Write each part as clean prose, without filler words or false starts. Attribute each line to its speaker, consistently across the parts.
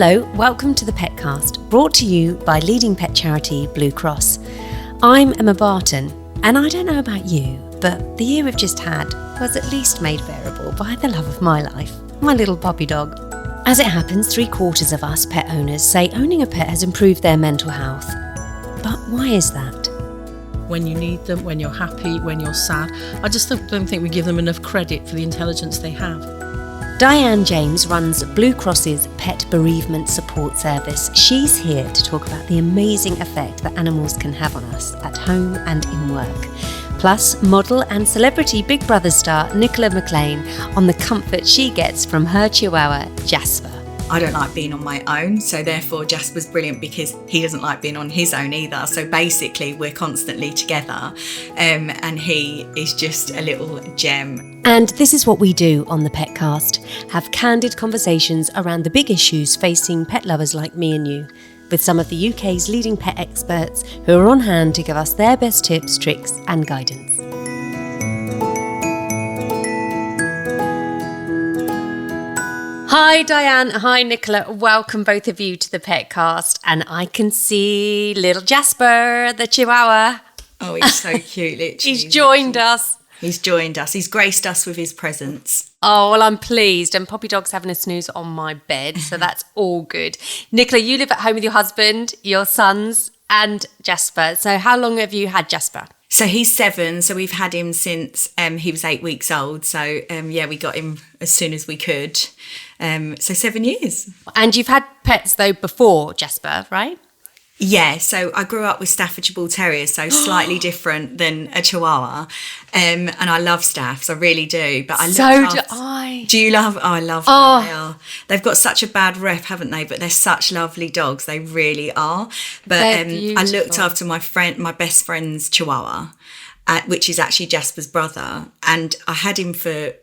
Speaker 1: Hello, welcome to the Petcast, brought to you by leading pet charity Blue Cross. I'm Emma Barton, and I don't know about you, but the year we've just had was at least made bearable by the love of my life, my little puppy dog. As it happens, 3/4 of us pet owners say owning a pet has improved their mental health. But why is that?
Speaker 2: When you need them, when you're happy, when you're sad. I just don't think we give them enough credit for the intelligence they have.
Speaker 1: Diane James runs Blue Cross's Pet Bereavement Support Service. She's here to talk about the amazing effect that animals can have on us at home and in work. Plus, model and celebrity Big Brother star Nicola McLean on the comfort she gets from her Chihuahua, Jasper.
Speaker 3: I don't like being on my own, so therefore Jasper's brilliant because he doesn't like being on his own either. So basically we're constantly together, and he is just a little gem.
Speaker 1: And this is what we do on the Petcast, have candid conversations around the big issues facing pet lovers like me and you, with some of the UK's leading pet experts who are on hand to give us their best tips, tricks and guidance. Hi Diane, hi Nicola, welcome both of you to the Petcast, and I can see little Jasper the Chihuahua.
Speaker 3: Oh, he's so cute, literally.
Speaker 1: He's joined us.
Speaker 3: He's joined us. He's graced us with his presence.
Speaker 1: Oh, well, I'm pleased. And Poppy Dog's having a snooze on my bed, so that's all good. Nicola, you live at home with your husband, your sons and Jasper. So how long have you had Jasper?
Speaker 3: So he's 7, so we've had him since he was 8 weeks old. So, we got him as soon as we could. So 7 years.
Speaker 1: And you've had pets, though, before Jasper, right?
Speaker 3: Yeah, so I grew up with Staffordshire Bull Terriers, so slightly different than a Chihuahua. And I love Staffs, I really do. But
Speaker 1: do I.
Speaker 3: Do you love? Oh, I love them.
Speaker 1: Oh.
Speaker 3: They are. They've got such a bad rep, haven't they? But they're such lovely dogs. They really are. But I looked after my best friend's Chihuahua, which is actually Jasper's brother, and I had him for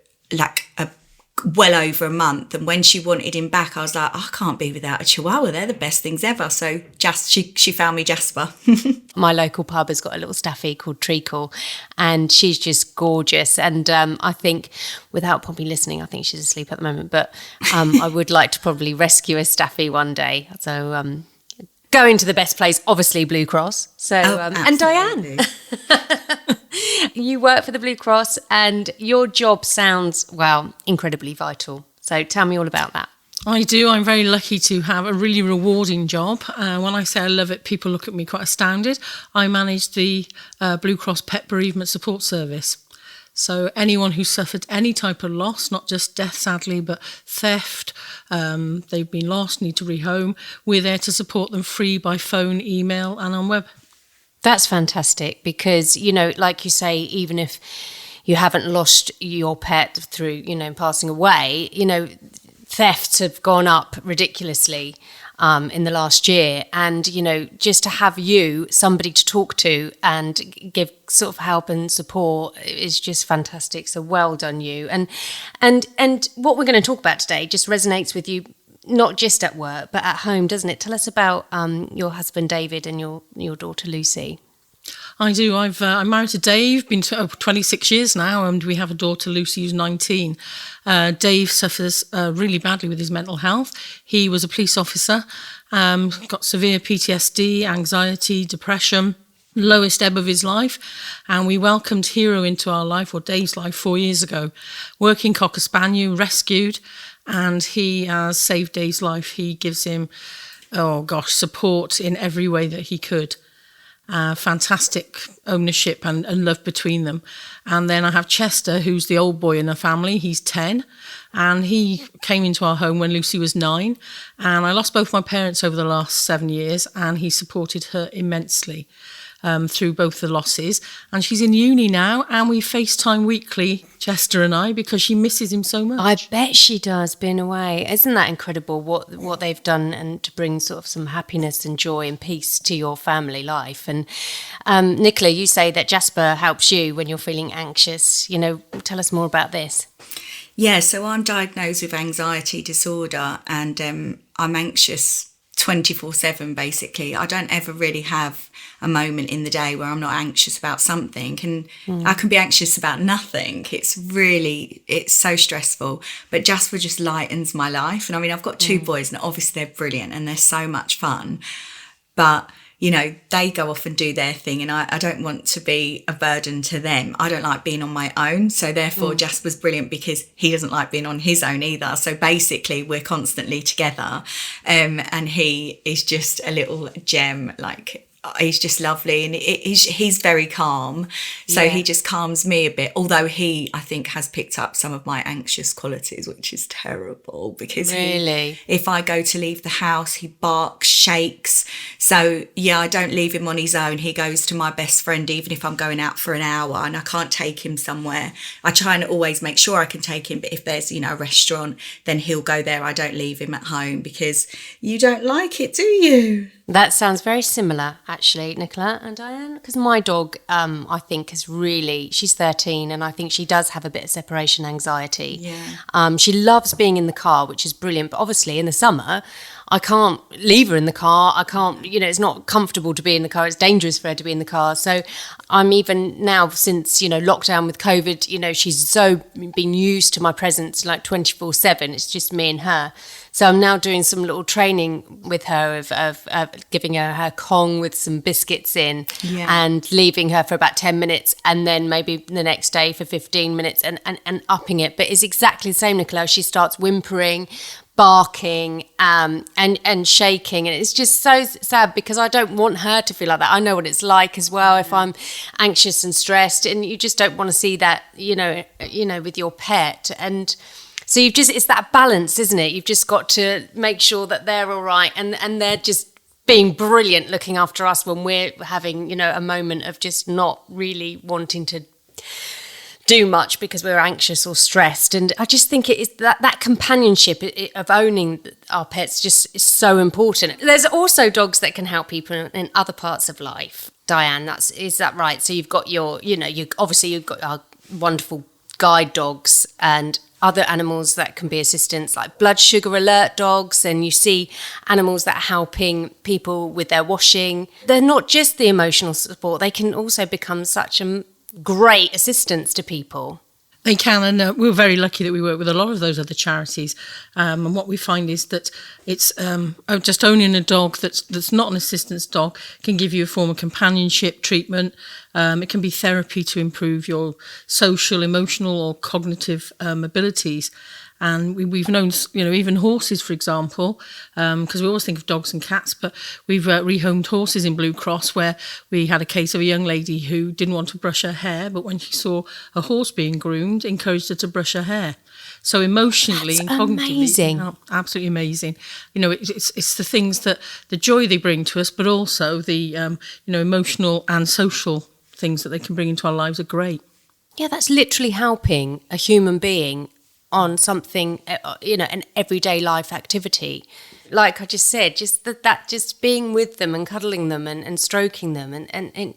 Speaker 3: well over a month. And when she wanted him back, I was like, I can't be without a Chihuahua. They're the best things ever. So she found me Jasper.
Speaker 1: My local pub has got a little staffy called Treacle, and she's just gorgeous. And I think, without Poppy listening, I think she's asleep at the moment, but I would like to probably rescue a staffy one day. So going to the best place, obviously Blue Cross. So and Diane. You work for the Blue Cross and your job sounds, well, incredibly vital. So tell me all about that.
Speaker 2: I do. I'm very lucky to have a really rewarding job. When I say I love it, people look at me quite astounded. I manage the Blue Cross Pet Bereavement Support Service. So anyone who suffered any type of loss, not just death, sadly, but theft, they've been lost, need to rehome, we're there to support them free by phone, email and on web.
Speaker 1: That's fantastic because, like you say, even if you haven't lost your pet through, passing away, thefts have gone up ridiculously in the last year. And, just to have somebody to talk to and give sort of help and support is just fantastic. So well done you. And what we're going to talk about today just resonates with you, not just at work, but at home, doesn't it? Tell us about your husband, David, and your daughter, Lucy.
Speaker 2: I do. I'm married to Dave, been 26 years now, and we have a daughter, Lucy, who's 19. Dave suffers really badly with his mental health. He was a police officer, got severe PTSD, anxiety, depression, lowest ebb of his life, and we welcomed Hero into our life, or Dave's life, 4 years ago. Working Cocker Spaniel, rescued, and he has saved Dave's life. He gives him, support in every way that he could. Fantastic ownership and love between them. And then I have Chester, who's the old boy in the family. He's 10, and he came into our home when Lucy was 9. And I lost both my parents over the last 7 years, and he supported her immensely through both the losses. And she's in uni now, and we FaceTime weekly, Chester and I, because she misses him so much.
Speaker 1: I bet she does, being away. Isn't that incredible what they've done, and to bring sort of some happiness and joy and peace to your family life? And Nicola, you say that Jasper helps you when you're feeling anxious. Tell us more about this.
Speaker 3: Yeah, so I'm diagnosed with anxiety disorder, and I'm anxious 24/7 basically. I don't ever really have a moment in the day where I'm not anxious about something, and I can be anxious about nothing. It's so stressful, but Jasper just lightens my life. And I mean, I've got two boys, and obviously they're brilliant and they're so much fun, but you know, they go off and do their thing, and I don't want to be a burden to them. I don't like being on my own. So therefore Jasper's brilliant because he doesn't like being on his own either. So basically we're constantly together, and he is just a little gem. Like, he's just lovely, and he's very calm, so he just calms me a bit, although he, I think, has picked up some of my anxious qualities, which is terrible, because if I go to leave the house, he barks, shakes. So I don't leave him on his own. He goes to my best friend, even if I'm going out for an hour and I can't take him somewhere. I try and always make sure I can take him, but if there's, you know, a restaurant, then he'll go there. I don't leave him at home, because you don't like it, do you?
Speaker 1: That sounds very similar, actually, Nicola and Diane, because my dog, I think, she's 13, and I think she does have a bit of separation anxiety.
Speaker 3: Yeah.
Speaker 1: She loves being in the car, which is brilliant, but obviously in the summer, I can't leave her in the car. I can't, you know, it's not comfortable to be in the car. It's dangerous for her to be in the car. So I'm even now, since, you know, lockdown with COVID, you know, she's so been used to my presence like 24/7. It's just me and her. So I'm now doing some little training with her of giving her Kong with some biscuits in, and leaving her for about 10 minutes, and then maybe the next day for 15 minutes and upping it. But it's exactly the same, Nicola. She starts whimpering, barking, and shaking, and it's just so sad, because I don't want her to feel like that. I know what it's like as well if I'm anxious and stressed, and you just don't want to see that, you know, with your pet. And so it's that balance, isn't it? You've just got to make sure that they're all right, and they're just being brilliant looking after us when we're having, you know, a moment of just not really wanting to do much because we're anxious or stressed. And I just think it is that companionship of owning our pets just is so important. There's also dogs that can help people in other parts of life. Diane, is that right? So you've got you've got our wonderful guide dogs and other animals that can be assistants, like blood sugar alert dogs, and you see animals that are helping people with their washing. They're not just the emotional support, they can also become such a great assistance to people.
Speaker 2: They can, and we're very lucky that we work with a lot of those other charities. And what we find is that it's just owning a dog that's not an assistance dog can give you a form of companionship, treatment. It can be therapy to improve your social, emotional, or cognitive abilities. And we've known, you know, even horses, for example, because we always think of dogs and cats, but we've rehomed horses in Blue Cross, where we had a case of a young lady who didn't want to brush her hair, but when she saw a horse being groomed, encouraged her to brush her hair. So emotionally and cognitively,
Speaker 1: amazing.
Speaker 2: Absolutely amazing. You know, it's the things that the joy they bring to us, but also the emotional and social things that they can bring into our lives are great.
Speaker 1: Yeah, that's literally helping a human being on something, an everyday life activity. Like I just said, just that just being with them and cuddling them and stroking them and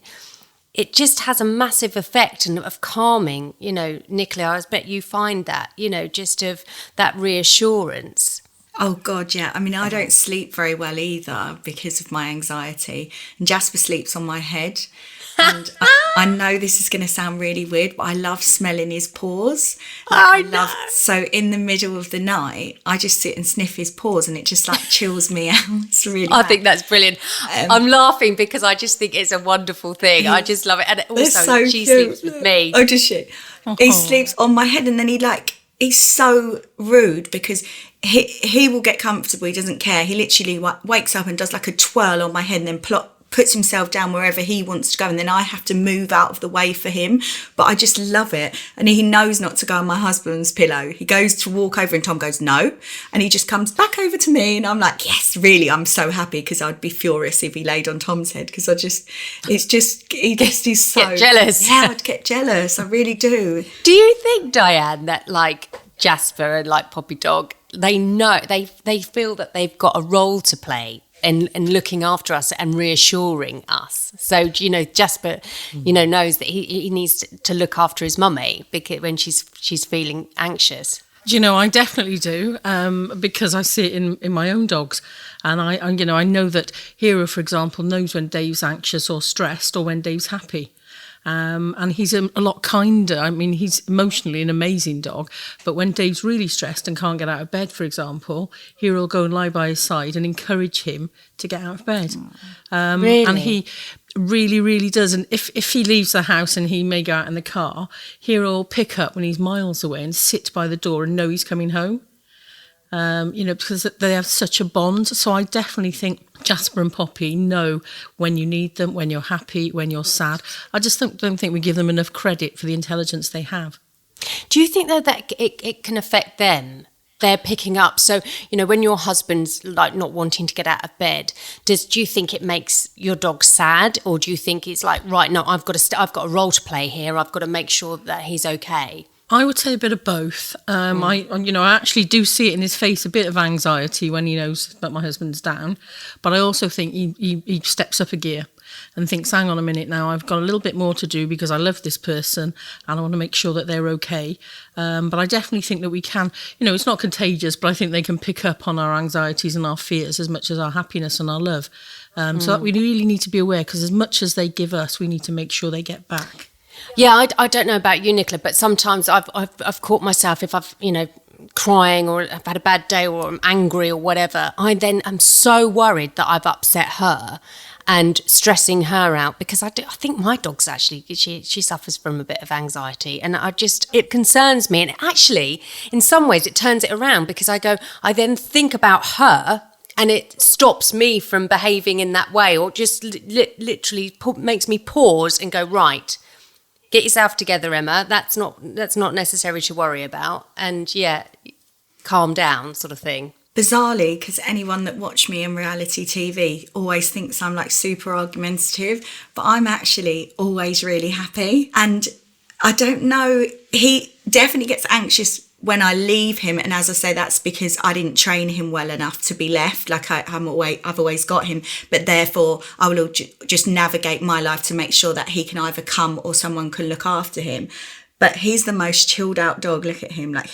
Speaker 1: it just has a massive effect of calming, you know, Nicola, I bet you find that, you know, just of that reassurance.
Speaker 3: Oh, God, yeah. I mean, I don't sleep very well either because of my anxiety. And Jasper sleeps on my head. And I know this is going to sound really weird, but I love smelling his paws. So in the middle of the night, I just sit and sniff his paws, and it just like chills me out. It's really
Speaker 1: I think that's brilliant. I'm laughing because I just think it's a wonderful thing. I just love it. And also she sleeps with me.
Speaker 3: Oh, does she? He sleeps on my head, and then he's so rude because he will get comfortable. He doesn't care. He literally wakes up and does like a twirl on my head, and then puts himself down wherever he wants to go, and then I have to move out of the way for him. But I just love it. And he knows not to go on my husband's pillow. He goes to walk over and Tom goes no, and he just comes back over to me, and I'm like, yes, really, I'm so happy, because I'd be furious if he laid on Tom's head, because he's so
Speaker 1: get jealous.
Speaker 3: Yeah, I'd get jealous. I really do.
Speaker 1: Do you think, Diane, that like Jasper and like Poppy Dog, they know they feel that they've got a role to play and looking after us and reassuring us? So, you know, Jasper, you know, knows that he needs to look after his mummy because when she's feeling anxious.
Speaker 2: Do you know, I definitely do, because I see it in my own dogs. And I know that Hero, for example, knows when Dave's anxious or stressed or when Dave's happy. And he's a lot kinder. I mean, he's emotionally an amazing dog. But when Dave's really stressed and can't get out of bed, for example, Hero will go and lie by his side and encourage him to get out of bed.
Speaker 1: Really?
Speaker 2: And he really, really does. And if he leaves the house and he may go out in the car, Hero will pick up when he's miles away and sit by the door and know he's coming home. Because they have such a bond. So I definitely think Jasper and Poppy know when you need them, when you're happy, when you're sad. I just don't think we give them enough credit for the intelligence they have.
Speaker 1: Do you think, though, that it can affect them? They're picking up. So, when your husband's like not wanting to get out of bed, do you think it makes your dog sad? Or do you think it's like, right, no, I've got a role to play here. I've got to make sure that he's okay?
Speaker 2: I would say a bit of both. I actually do see it in his face, a bit of anxiety when he knows that my husband's down. But I also think he steps up a gear and thinks, hang on a minute now, I've got a little bit more to do because I love this person and I want to make sure that they're okay. But I definitely think that we can, it's not contagious, but I think they can pick up on our anxieties and our fears as much as our happiness and our love. So that we really need to be aware, because as much as they give us, we need to make sure they get back.
Speaker 1: Yeah, I don't know about you, Nicola, but sometimes I've caught myself, if I've, crying or I've had a bad day or I'm angry or whatever, I then am so worried that I've upset her and stressing her out, because I think my dog's actually, she suffers from a bit of anxiety, and it concerns me. And actually, in some ways, it turns it around, because I then think about her, and it stops me from behaving in that way, or just literally makes me pause and go, right, get yourself together, Emma. That's not necessary to worry about. And calm down, sort of thing.
Speaker 3: Bizarrely, because anyone that watched me in reality TV always thinks I'm like super argumentative, but I'm actually always really happy. And I don't know, he definitely gets anxious when I leave him, and as I say, that's because I didn't train him well enough to be left. Like I've always got him, but therefore I will just navigate my life to make sure that he can either come or someone can look after him. But he's the most chilled out dog. Look at him. Like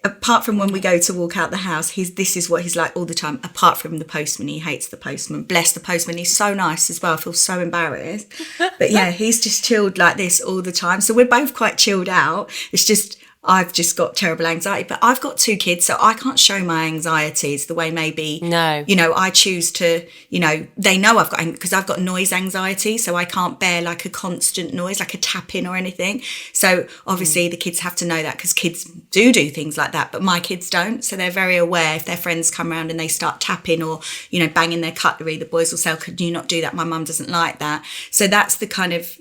Speaker 3: apart from when we go to walk out the house, this is what he's like all the time. Apart from the postman, he hates the postman. Bless the postman. He's so nice as well. I feel so embarrassed. But yeah, he's just chilled like this all the time. So we're both quite chilled out. It's just, I've just got terrible anxiety, but I've got 2 kids, so I can't show my anxieties the way maybe, I choose to, they know I've got, because I've got noise anxiety, so I can't bear like a constant noise, like a tapping or anything. So obviously the kids have to know that, because kids do things like that, but my kids don't. So they're very aware if their friends come around and they start tapping or, banging their cutlery, the boys will say, could you not do that? My mum doesn't like that. So that's the kind of,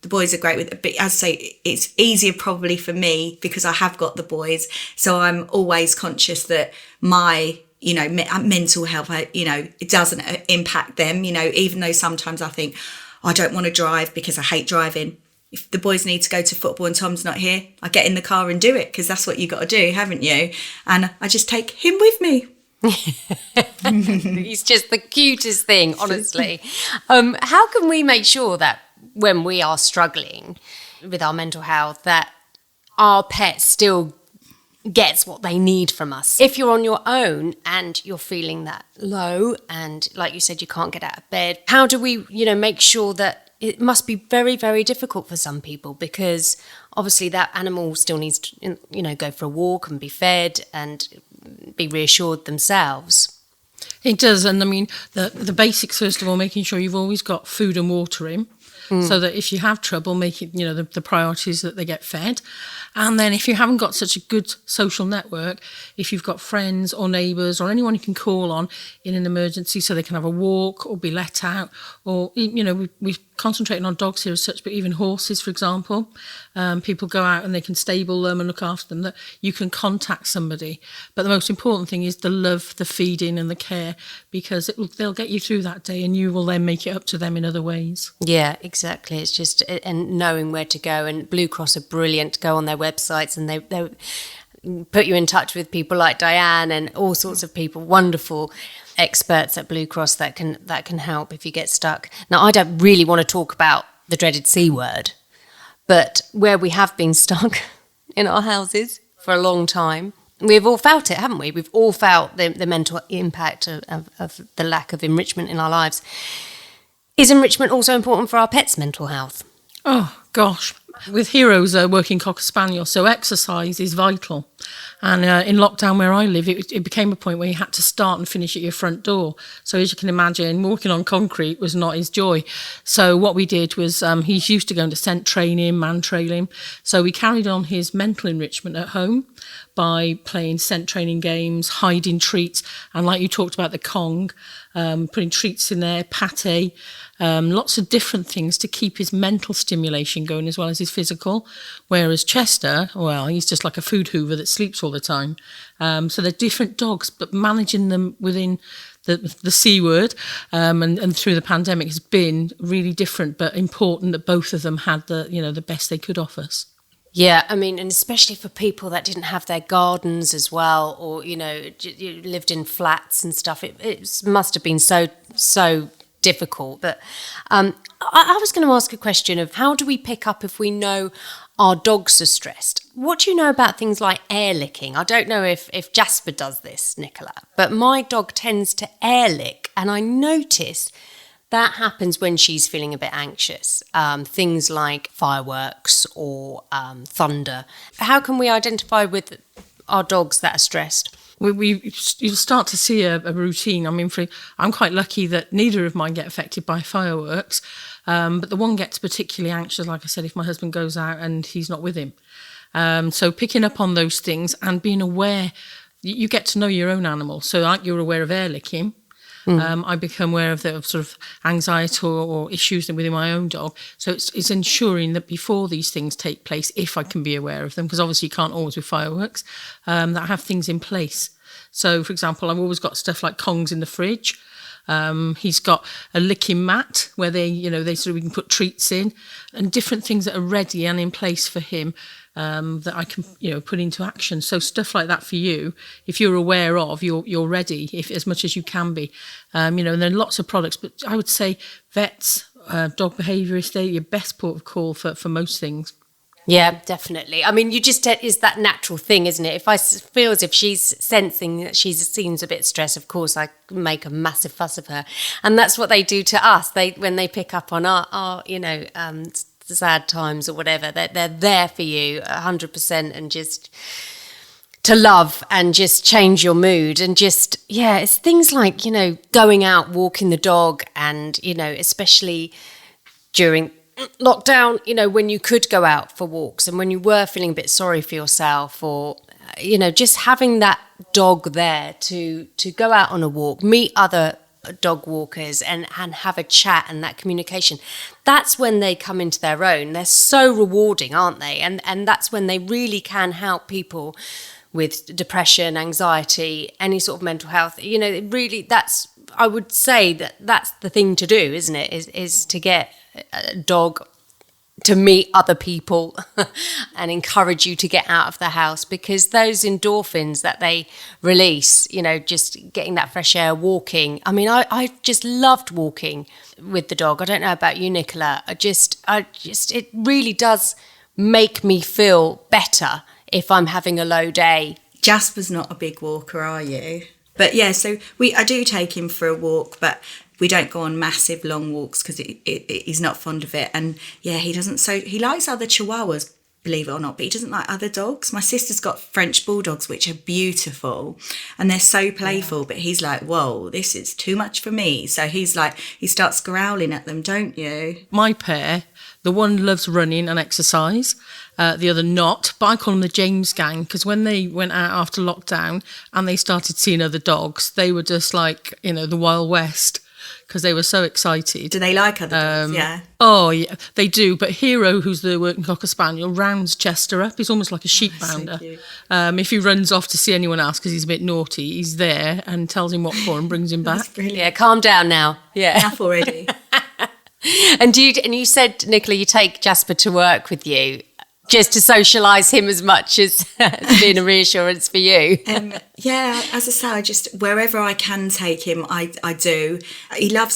Speaker 3: the boys are great with it, but as I say, it's easier probably for me because I have got the boys. So I'm always conscious that my, mental health, it doesn't impact them, even though sometimes I think, I don't want to drive because I hate driving. If the boys need to go to football and Tom's not here, I get in the car and do it, because that's what you got to do, haven't you? And I just take him with me.
Speaker 1: He's just the cutest thing, honestly. How can we make sure that when we are struggling with our mental health, that our pet still gets what they need from us? If you're on your own and you're feeling that low and, like you said, you can't get out of bed, how do we, make sure that it must be very, very difficult for some people, because obviously that animal still needs to, go for a walk and be fed and be reassured themselves.
Speaker 2: It does. And I mean, the basics, first of all, making sure you've always got food and water in. So that if you have trouble, make it, the priorities that they get fed. And then if you haven't got such a good social network, if you've got friends or neighbours or anyone you can call on in an emergency so they can have a walk or be let out, or, we've concentrated on dogs here as such, but even horses, for example, people go out and they can stable them and look after them, that you can contact somebody. But the most important thing is the love, the feeding and the care, because they'll get you through that day and you will then make it up to them in other ways.
Speaker 1: Yeah, exactly. It's just, and knowing where to go, and Blue Cross are brilliant. Go on their websites and they put you in touch with people like Diane and all sorts of people, wonderful experts at Blue Cross that can help if you get stuck. Now, I don't really want to talk about the dreaded C word, but where we have been stuck in our houses for a long time. We've all felt it, haven't we? We've all felt the mental impact of the lack of enrichment in our lives. Is enrichment also important for our pets' mental health?
Speaker 2: Oh, gosh. With Hero's a working Cocker Spaniel, so exercise is vital. And in lockdown where I live, it became a point where you had to start and finish at your front door. So as you can imagine, walking on concrete was not his joy. So what we did was he's used to going to scent training, man trailing. So we carried on his mental enrichment at home by playing scent training games, hiding treats, and like you talked about the Kong, putting treats in there, pate, lots of different things to keep his mental stimulation going as well as his physical. Whereas Chester, well, he's just like a food hoover that sleeps all the time. So they're different dogs, but managing them within the C word and through the pandemic has been really different, but important that both of them had the best they could offer us.
Speaker 1: Yeah, I mean, and especially for people that didn't have their gardens as well, or, you lived in flats and stuff, it must have been so difficult. But I was going to ask a question of how do we pick up if we know our dogs are stressed? What do you know about things like air licking? I don't know if Jasper does this, Nicola, but my dog tends to air lick, and I notice that happens when she's feeling a bit anxious. Things like fireworks or thunder. How can we identify with our dogs that are stressed?
Speaker 2: You'll start to see a routine. I mean, I'm quite lucky that neither of mine get affected by fireworks, but the one gets particularly anxious, like I said, if my husband goes out and he's not with him. So picking up on those things and being aware, you get to know your own animal. So like you're aware of air licking, I become aware of the sort of anxiety or issues within my own dog. So it's ensuring that before these things take place, if I can be aware of them, because obviously you can't always with fireworks, that I have things in place. So, for example, I've always got stuff like Kongs in the fridge. He's got a licking mat where we can put treats in, and different things that are ready and in place for him. That I can, put into action. So stuff like that for you, if you're aware of, you're ready, if as much as you can be. And there are lots of products, but I would say vets, dog behaviourists, they're your best port of call for most things.
Speaker 1: Yeah, definitely. I mean, is that natural thing, isn't it? If I feel as if she's sensing that she seems a bit stressed, of course, I make a massive fuss of her. And that's what they do to us. When they pick up on our sad times or whatever, they're there for you 100% and just to love and just change your mood. And just, it's things like, going out, walking the dog, and, especially during lockdown, when you could go out for walks and when you were feeling a bit sorry for yourself, or just having that dog there to go out on a walk, meet other dog walkers and have a chat, and that communication, that's when they come into their own. They're so rewarding, aren't they? And that's when they really can help people with depression, anxiety, any sort of mental health. I would say that's the thing to do, isn't it? Is to get a dog to meet other people and encourage you to get out of the house, because those endorphins that they release, just getting that fresh air, walking. I mean, I just loved walking with the dog. I don't know about you, Nicola. It really does make me feel better if I'm having a low day.
Speaker 3: Jasper's not a big walker, are you? But yeah, so I do take him for a walk, but we don't go on massive long walks because he's not fond of it. And yeah, he likes other Chihuahuas, believe it or not, but he doesn't like other dogs. My sister's got French Bulldogs, which are beautiful and they're so playful, but he's like, whoa, this is too much for me. So he starts growling at them, don't you?
Speaker 2: My pair, the one loves running and exercise, the other not, but I call them the James gang, because when they went out after lockdown and they started seeing other dogs, they were just like, the Wild West, because they were so excited.
Speaker 3: Do they like other dogs? Yeah.
Speaker 2: Oh, yeah, they do. But Hero, who's the working Cocker Spaniel, rounds Chester up. He's almost like a sheep rounder. So if he runs off to see anyone else because he's a bit naughty, he's there and tells him what for and brings him back.
Speaker 1: Yeah, calm down now. Yeah.
Speaker 3: Enough already.
Speaker 1: And you said, Nicola, you take Jasper to work with you just to socialise him as much as being a reassurance for you.
Speaker 3: Yeah, as I say, I just, wherever I can take him, I do.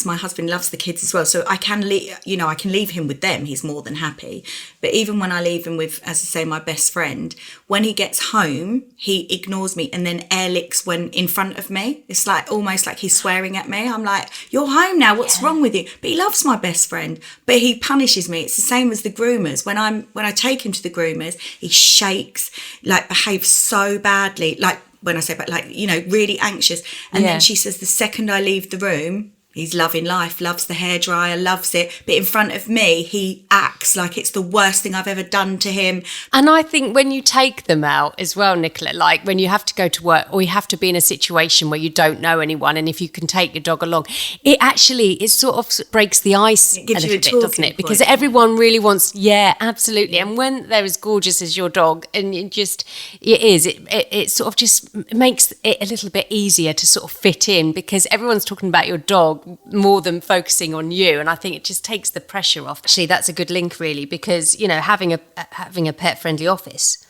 Speaker 3: My husband loves the kids as well, so I can leave him with them. He's more than happy. But even when I leave him with, as I say, my best friend, when he gets home, he ignores me and then air licks when in front of me. It's like almost like he's swearing at me. I'm like, you're home now, what's wrong with you? But he loves my best friend, but he punishes me. It's the same as the groomers. When I take him to the groomers, he shakes, like behaves so badly, like when I say, but like, really anxious. And then she says, the second I leave the room, he's loving life, loves the hairdryer, loves it. But in front of me, he acts like it's the worst thing I've ever done to him.
Speaker 1: And I think when you take them out as well, Nicola, like when you have to go to work or you have to be in a situation where you don't know anyone, and if you can take your dog along, it sort of breaks the ice a little bit, doesn't it? Because everyone really wants, absolutely. And when they're as gorgeous as your dog, and it sort of just makes it a little bit easier to sort of fit in, because everyone's talking about your dog more than focusing on you, and I think it just takes the pressure off. Actually, that's a good link, really, because having a pet friendly office,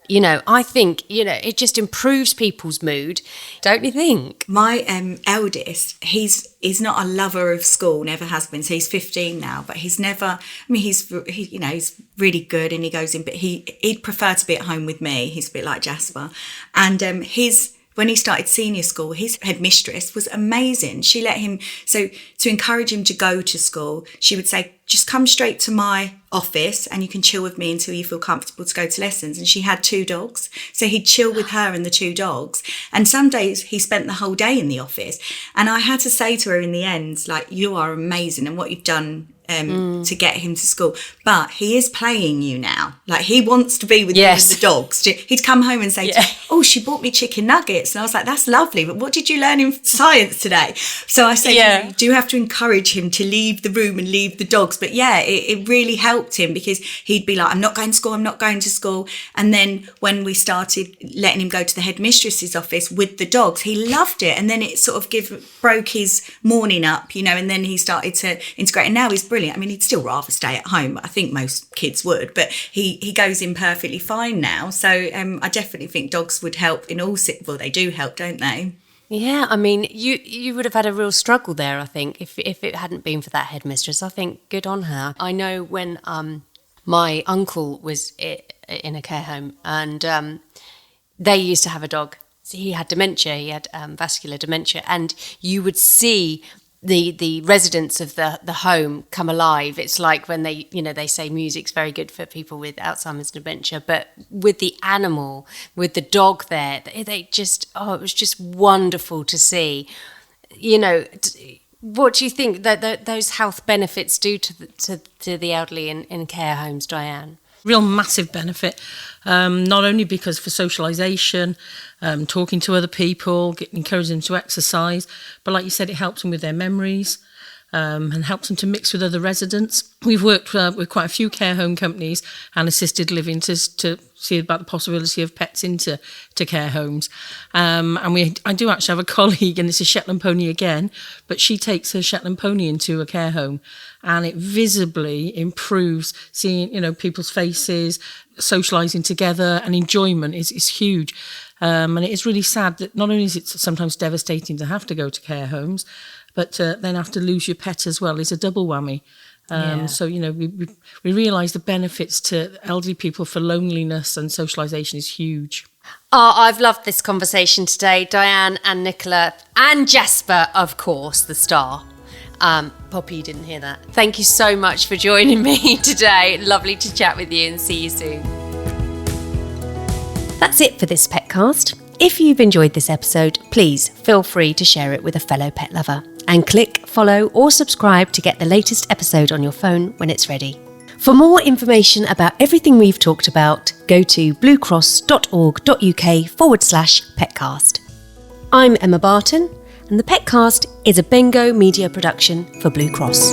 Speaker 1: I think it just improves people's mood, don't you think?
Speaker 3: My eldest, he's not a lover of school, never has been. So he's 15 now, but he's never. I mean, he's really good, and he goes in, but he'd prefer to be at home with me. He's a bit like Jasper, and when he started senior school, his headmistress was amazing. She let him, so to encourage him to go to school, she would say, just come straight to my office and you can chill with me until you feel comfortable to go to lessons. And she had 2 dogs. So he'd chill with her and the 2 dogs. And some days he spent the whole day in the office. And I had to say to her in the end, like, you are amazing and what you've done to get him to school. But he is playing you now. Like, he wants to be with you and the dogs. He'd come home and say, oh, she bought me chicken nuggets. And I was like, that's lovely. But what did you learn in science today? So I said, you do have to encourage him to leave the room and leave the dogs. But it really helped him, because he'd be like, I'm not going to school, I'm not going to school. And then when we started letting him go to the headmistress's office with the dogs, he loved it. And then it sort of broke his morning up, and then he started to integrate. And now he's brilliant. I mean, he'd still rather stay at home. I think most kids would, but he goes in perfectly fine now. So I definitely think dogs would help in all. Well, they do help, don't they?
Speaker 1: Yeah, I mean, you would have had a real struggle there, I think, if it hadn't been for that headmistress. I think good on her. I know when my uncle was in a care home, and they used to have a dog. So he had dementia, he had vascular dementia, and you would see the residents of the home come alive. It's like when they say music's very good for people with Alzheimer's dementia, but with the animal, with the dog there, they just, it was just wonderful to see. What do you think that those health benefits do to the elderly in care homes, Diane?
Speaker 2: Real massive benefit, not only because for socialisation, talking to other people, encouraging them to exercise, but like you said, it helps them with their memories and helps them to mix with other residents. We've worked with quite a few care home companies and assisted living to see about the possibility of pets into care homes. And I do actually have a colleague, and it's a Shetland pony again, but she takes her Shetland pony into a care home, and it visibly improves seeing, people's faces, socialising together, and enjoyment is huge. And it is really sad that not only is it sometimes devastating to have to go to care homes, but then have to lose your pet as well is a double whammy. So, we realise the benefits to elderly people for loneliness and socialisation is huge.
Speaker 1: Oh, I've loved this conversation today, Diane and Nicola, and Jasper, of course, the star. Poppy, you didn't hear that. Thank you so much for joining me today. Lovely to chat with you, and see you soon. That's it for this Petcast. If you've enjoyed this episode, please feel free to share it with a fellow pet lover, and click, follow or subscribe to get the latest episode on your phone when it's ready. For more information about everything we've talked about, go to bluecross.org.uk/Petcast. I'm Emma Barton, and the Petcast is a Bengo media production for Blue Cross.